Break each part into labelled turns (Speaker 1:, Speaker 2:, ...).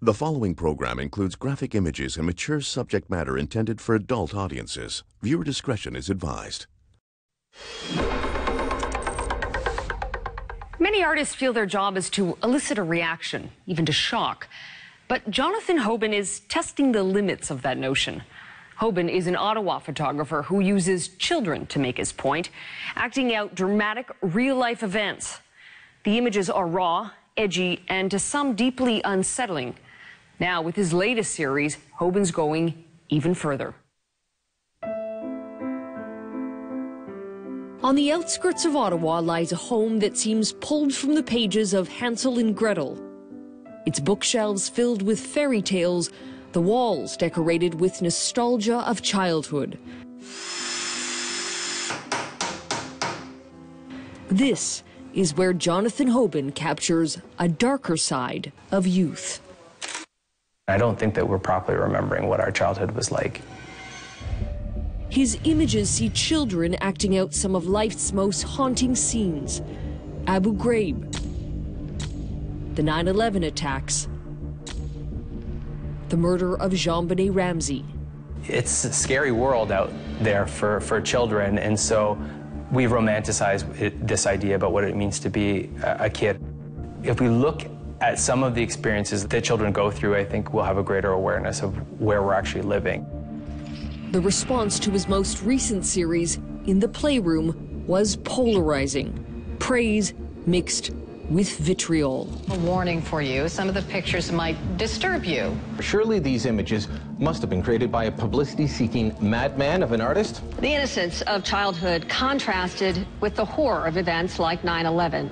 Speaker 1: The following program includes graphic images and mature subject matter intended for adult audiences. Viewer discretion is advised.
Speaker 2: Many artists feel their job is to elicit a reaction, even to shock. But Jonathan Hoban is testing the limits of that notion. Hoban is an Ottawa photographer who uses children to make his point, acting out dramatic real-life events. The images are raw, edgy, and to some deeply unsettling. Now, with his latest series, Hoban's going even further. On the outskirts of Ottawa lies a home that seems pulled from the pages of Hansel and Gretel. Its bookshelves filled with fairy tales, the walls decorated with nostalgia of childhood. This is where Jonathan Hoban captures a darker side of youth.
Speaker 3: I don't think that we're properly remembering what our childhood was like.
Speaker 2: His images see children acting out some of life's most haunting scenes. Abu Ghraib, the 9/11 attacks, the murder of Jean-Benet Ramsey.
Speaker 3: It's a scary world out there for children, and so we romanticize this idea about what it means to be a kid. If we look at some of the experiences that children go through, I think we'll have a greater awareness of where we're actually living.
Speaker 2: The response to his most recent series, In the Playroom, was polarizing. Praise mixed with vitriol.
Speaker 4: A warning for you, some of the pictures might disturb you.
Speaker 5: Surely these images must have been created by a publicity-seeking madman of an artist?
Speaker 4: The innocence of childhood contrasted with the horror of events like 9/11.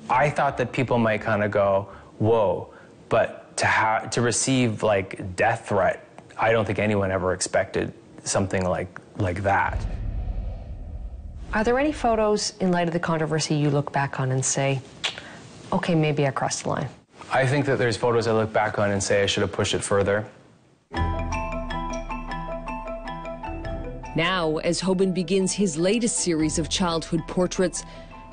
Speaker 3: I thought that people might kind of go, whoa, but to receive like death threat, I don't think anyone ever expected something like that.
Speaker 2: Are there any photos in light of the controversy you look back on and say, okay, maybe I crossed the line?
Speaker 3: I think that there's photos I look back on and say I should have pushed it further.
Speaker 2: Now, as Hoban begins his latest series of childhood portraits,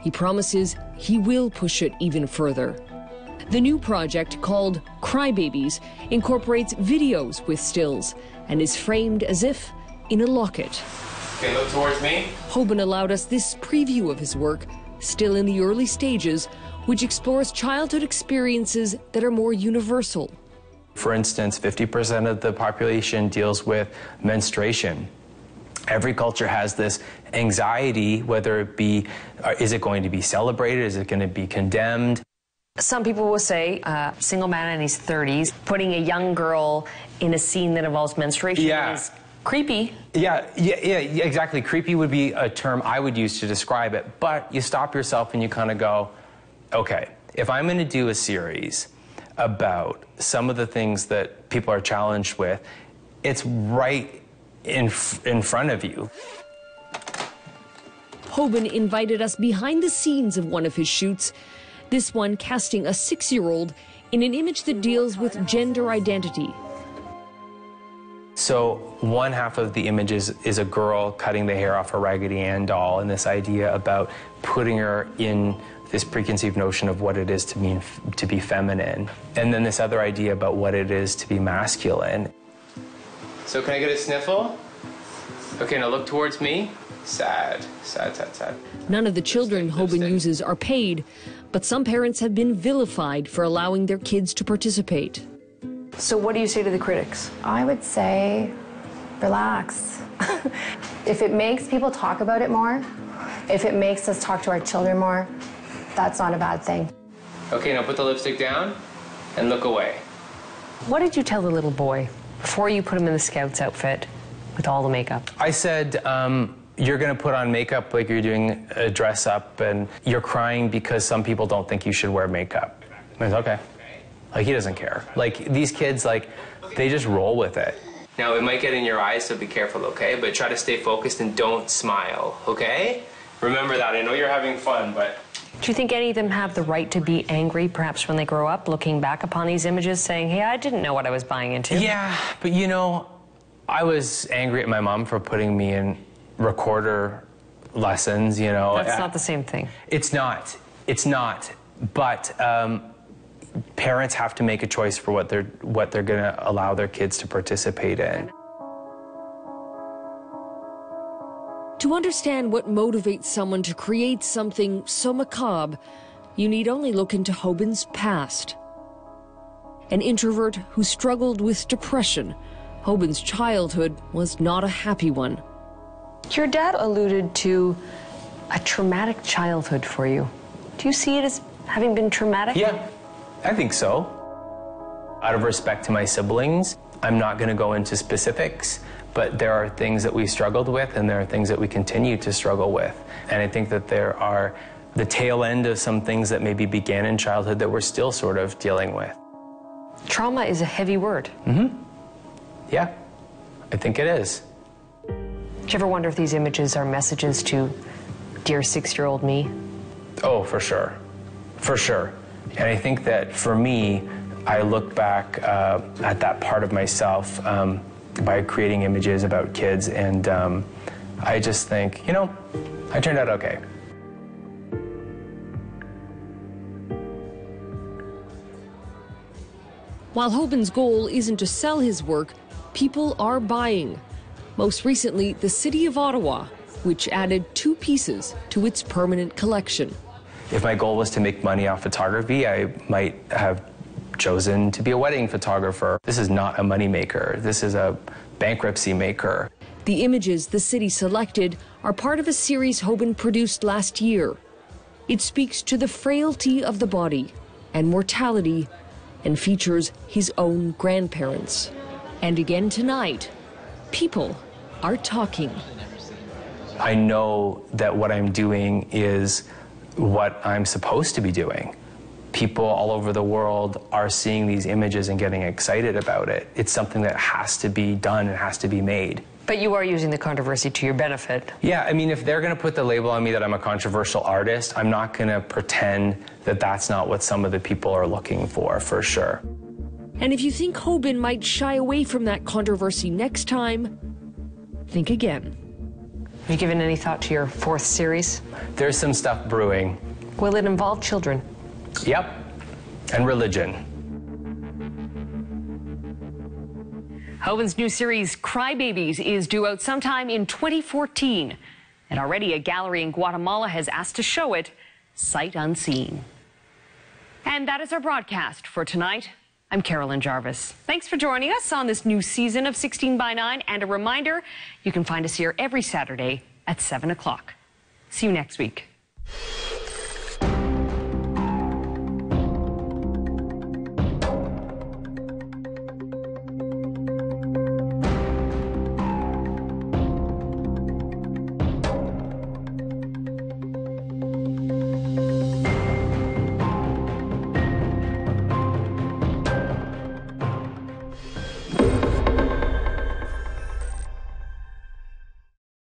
Speaker 2: he promises he will push it even further. The new project, called Crybabies, incorporates videos with stills and is framed as if in a locket.
Speaker 3: Okay, look towards me.
Speaker 2: Hoban allowed us this preview of his work, still in the early stages, which explores childhood experiences that are more universal.
Speaker 3: For instance, 50% of the population deals with menstruation. Every culture has this anxiety, whether it be, is it going to be celebrated, is it going to be condemned?
Speaker 2: Some people will say a single man in his 30s putting a young girl in a scene that involves menstruation is creepy.
Speaker 3: Yeah, exactly. Creepy would be a term I would use to describe it, but you stop yourself and you kind of go, okay, if I'm going to do a series about some of the things that people are challenged with, it's right in front of you.
Speaker 2: Hoban invited us behind the scenes of one of his shoots, this one casting a 6-year-old in an image that deals with gender identity.
Speaker 3: So one half of the images is a girl cutting the hair off a Raggedy Ann doll, and this idea about putting her in this preconceived notion of what it is to be feminine, and then this other idea about what it is to be masculine. So can I get a sniffle? Okay, now look towards me. Sad, sad, sad, sad.
Speaker 2: None of the children Hoban uses are paid, but some parents have been vilified for allowing their kids to participate. So what do you say to the critics?
Speaker 6: I would say, relax. If it makes people talk about it more, if it makes us talk to our children more, that's not a bad thing.
Speaker 3: Okay, now put the lipstick down and look away.
Speaker 2: What did you tell the little boy before you put him in the Scouts outfit with all the makeup?
Speaker 3: I said, you're going to put on makeup like you're doing a dress up, and you're crying because some people don't think you should wear makeup. I said, okay. Like, he doesn't care. Like, these kids, like, they just roll with it. Now, it might get in your eyes, so be careful, okay? But try to stay focused and don't smile, okay? Remember that. I know you're having fun, but...
Speaker 2: Do you think any of them have the right to be angry, perhaps when they grow up, looking back upon these images, saying, hey, I didn't know what I was buying into?
Speaker 3: Yeah, but you know, I was angry at my mom for putting me in recorder lessons, you know.
Speaker 2: That's not the same thing.
Speaker 3: It's not. It's not. But parents have to make a choice for what they're going to allow their kids to participate in.
Speaker 7: To understand what motivates someone to create something so macabre, you need only look into Hoban's past. An introvert who struggled with depression, Hoban's childhood was not a happy one.
Speaker 2: Your dad alluded to a traumatic childhood for you. Do you see it as having been traumatic?
Speaker 3: Yeah, I think so. Out of respect to my siblings, I'm not going to go into specifics, but there are things that we struggled with and there are things that we continue to struggle with. And I think that there are the tail end of some things that maybe began in childhood that we're still sort of dealing with.
Speaker 2: Trauma is a heavy word.
Speaker 3: Mm-hmm. Yeah, I think it is.
Speaker 2: Do you ever wonder if these images are messages to dear 6-year-old me?
Speaker 3: Oh, for sure. For sure. And I think that for me, I look back at that part of myself by creating images about kids, and I just think, you know, I turned out okay.
Speaker 7: While Hoban's goal isn't to sell his work, people are buying. Most recently, the City of Ottawa, which added 2 pieces to its permanent collection.
Speaker 3: If my goal was to make money off photography, I might have chosen to be a wedding photographer. This is not a moneymaker. This is a bankruptcy maker.
Speaker 7: The images the city selected are part of a series Hoban produced last year. It speaks to the frailty of the body and mortality and features his own grandparents. And again tonight, people are talking.
Speaker 3: I know that what I'm doing is what I'm supposed to be doing. People all over the world are seeing these images and getting excited about it. It's something that has to be done and has to be made.
Speaker 2: But you are using the controversy to your benefit.
Speaker 3: Yeah, I mean, if they're going to put the label on me that I'm a controversial artist, I'm not going to pretend that that's not what some of the people are looking for sure.
Speaker 7: And if you think Hoban might shy away from that controversy next time, think again.
Speaker 2: Have you given any thought to your 4th series?
Speaker 3: There's some stuff brewing.
Speaker 2: Will it involve children?
Speaker 3: Yep, and religion.
Speaker 2: Hoban's new series, Crybabies, is due out sometime in 2014. And already a gallery in Guatemala has asked to show it sight unseen. And that is our broadcast for tonight. I'm Carolyn Jarvis. Thanks for joining us on this new season of 16 by 9. And a reminder, you can find us here every Saturday at 7 o'clock. See you next week.